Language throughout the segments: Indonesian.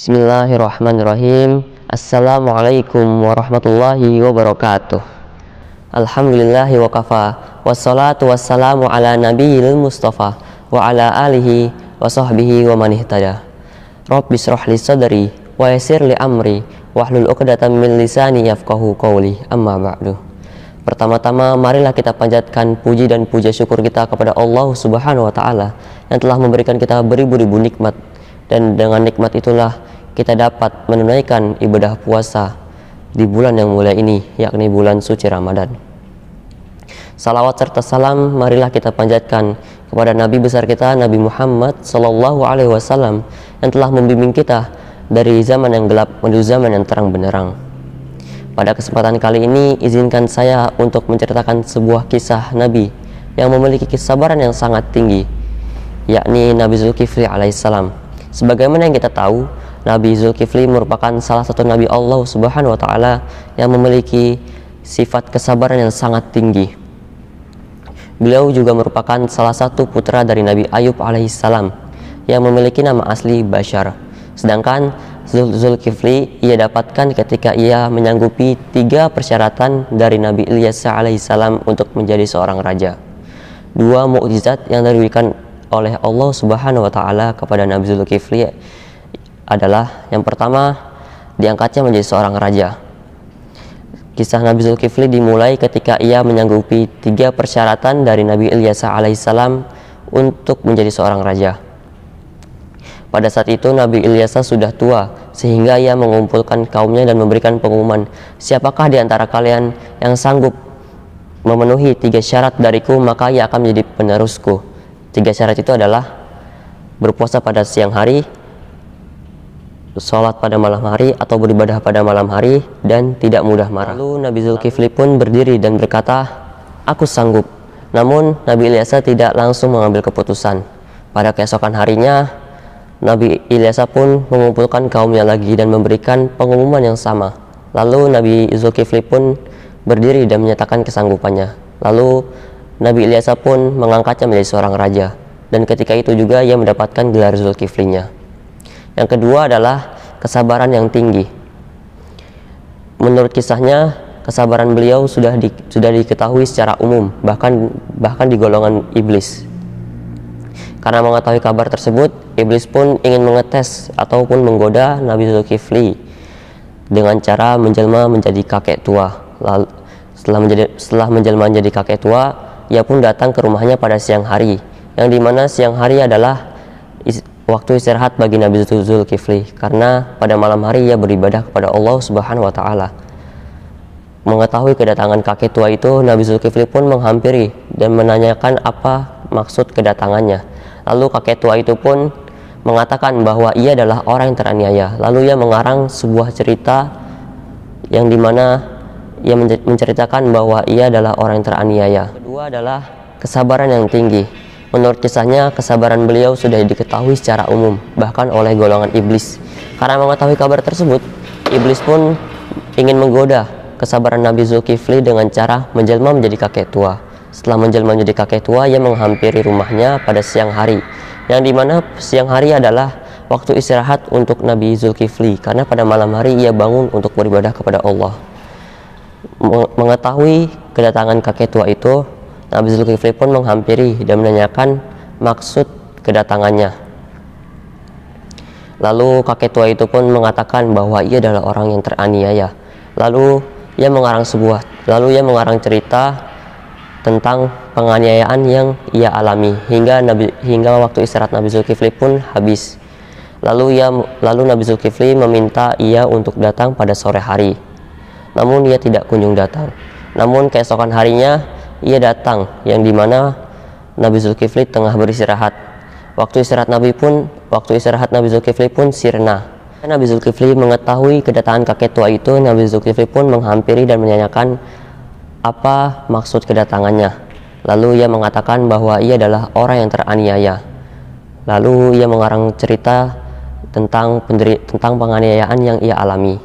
Bismillahirrahmanirrahim. Assalamualaikum warahmatullahi wabarakatuh. Alhamdulillahi wa kafa, wassalatu wassalamu ala nabiyil mustafa wa ala alihi wa sahbihi wa man ihtada. Rabbi shrah li sadri wa yassir li amri wahlul 'uqdatam min lisani yafqahu qawli. Amma ba'du. Pertama-tama marilah kita panjatkan puji dan puja syukur kita kepada Allah Subhanahu wa taala yang telah memberikan kita beribu-ribu nikmat, dan dengan nikmat itulah kita dapat menunaikan ibadah puasa di bulan yang mulia ini, yakni bulan suci Ramadan. Salawat serta salam marilah kita panjatkan kepada Nabi besar kita, Nabi Muhammad Sallallahu Alaihi Wasallam, yang telah membimbing kita dari zaman yang gelap menuju zaman yang terang benderang. Pada kesempatan kali ini, izinkan saya untuk menceritakan sebuah kisah Nabi yang memiliki kesabaran yang sangat tinggi, yakni Nabi Zulkifli alaihissalam. Sebagaimana yang kita tahu, Nabi Zulkifli merupakan salah satu Nabi Allah Subhanahu wa taala yang memiliki sifat kesabaran yang sangat tinggi. Beliau juga merupakan salah satu putra dari Nabi Ayub alaihissalam yang memiliki nama asli Bashar. Sedangkan Zulkifli ia dapatkan ketika ia menyanggupi 3 persyaratan dari Nabi Ilyas alaihissalam untuk menjadi seorang raja. 2 mukjizat yang diberikan oleh Allah Subhanahu wa taala kepada Nabi Zulkifli adalah yang pertama, diangkatnya menjadi seorang raja. Kisah Nabi Zulkifli dimulai ketika ia menyanggupi 3 persyaratan dari Nabi Ilyas alaihissalam untuk menjadi seorang raja. Pada saat itu Nabi Ilyas sudah tua, sehingga ia mengumpulkan kaumnya dan memberikan pengumuman, siapakah di antara kalian yang sanggup memenuhi 3 syarat dariku, maka ia akan menjadi penerusku. 3 syarat itu adalah berpuasa pada siang hari, sholat pada malam hari atau beribadah pada malam hari, dan tidak mudah marah. Lalu Nabi Zulkifli pun berdiri dan berkata, aku sanggup. Namun Nabi Ilyas tidak langsung mengambil keputusan. Pada keesokan harinya, Nabi Ilyas pun mengumpulkan kaumnya lagi dan memberikan pengumuman yang sama. Lalu Nabi Zulkifli pun berdiri dan menyatakan kesanggupannya. Lalu Nabi Ilyas pun mengangkatnya menjadi seorang raja, dan ketika itu juga ia mendapatkan gelar Zulkiflinya. Yang kedua adalah kesabaran yang tinggi. Menurut kisahnya, kesabaran beliau sudah diketahui secara umum, bahkan di golongan iblis. Karena mengetahui kabar tersebut, iblis pun ingin mengetes ataupun menggoda Nabi Zulkifli dengan cara menjelma menjadi kakek tua. Lalu setelah menjelma menjadi kakek tua, ia pun datang ke rumahnya pada siang hari, yang dimana siang hari adalah waktu istirahat bagi Nabi Zulkifli, karena pada malam hari ia beribadah kepada Allah Subhanahu wa taala. Mengetahui kedatangan kakek tua itu, Nabi Zulkifli pun menghampiri dan menanyakan apa maksud kedatangannya. Lalu kakek tua itu pun mengatakan bahwa ia adalah orang yang teraniaya. Lalu ia mengarang sebuah cerita yang dimana ia menceritakan bahwa ia adalah orang yang teraniaya. Kedua adalah kesabaran yang tinggi. Menurut kisahnya, kesabaran beliau sudah diketahui secara umum, bahkan oleh golongan iblis. Karena mengetahui kabar tersebut, iblis pun ingin menggoda kesabaran Nabi Zulkifli dengan cara menjelma menjadi kakek tua. Setelah menjelma menjadi kakek tua, ia menghampiri rumahnya pada siang hari, yang dimana siang hari adalah waktu istirahat untuk Nabi Zulkifli, karena pada malam hari ia bangun untuk beribadah kepada Allah. Mengetahui kedatangan kakek tua itu, Nabi Zulkifli pun menghampiri dan menanyakan maksud kedatangannya. Lalu kakek tua itu pun mengatakan bahwa ia adalah orang yang teraniaya. Lalu ia mengarang cerita tentang penganiayaan yang ia alami hingga waktu istirahat Nabi Zulkifli pun habis. Lalu Nabi Zulkifli meminta ia untuk datang pada sore hari. Namun ia tidak kunjung datang. Namun keesokan harinya ia datang, yang dimana Nabi Zulkifli tengah beristirahat. Waktu istirahat Nabi Zulkifli pun sirna. Nabi Zulkifli mengetahui kedatangan kakek tua itu, Nabi Zulkifli pun menghampiri dan menanyakan apa maksud kedatangannya. Lalu ia mengatakan bahwa ia adalah orang yang teraniaya. Lalu ia mengarang cerita tentang penganiayaan yang ia alami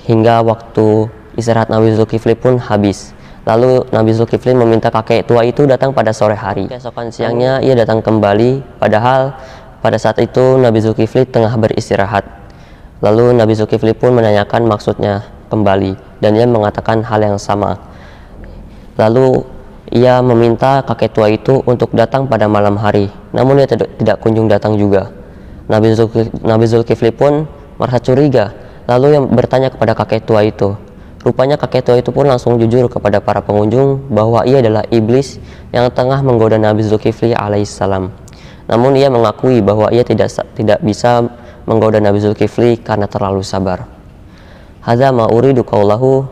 hingga waktu istirahat Nabi Zulkifli pun habis. Lalu Nabi Zulkifli meminta kakek tua itu datang pada sore hari. Keesokan siangnya ia datang kembali, padahal pada saat itu Nabi Zulkifli tengah beristirahat. Lalu Nabi Zulkifli pun menanyakan maksudnya kembali, dan ia mengatakan hal yang sama. Lalu ia meminta kakek tua itu untuk datang pada malam hari, namun ia tidak kunjung datang juga. Nabi Zulkifli pun merasa curiga, lalu ia bertanya kepada kakek tua itu. Rupanya kakek tua itu pun langsung jujur kepada para pengunjung bahwa ia adalah iblis yang tengah menggoda Nabi Zulkifli alaihissalam. Namun ia mengakui bahwa ia tidak bisa menggoda Nabi Zulkifli karena terlalu sabar. Hadza ma uridu qaulahu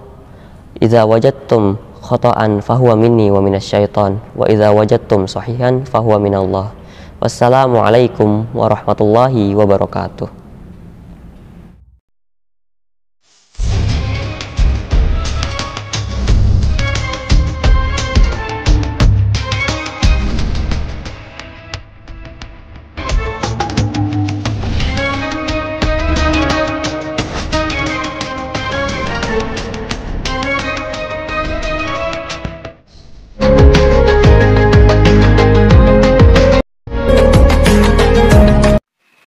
idza wajadtum khata'an fahuwa minni wa minasyaiton wa idza wajadtum sahihan fahuwa minallah. Wassalamu alaikum warahmatullahi wabarakatuh.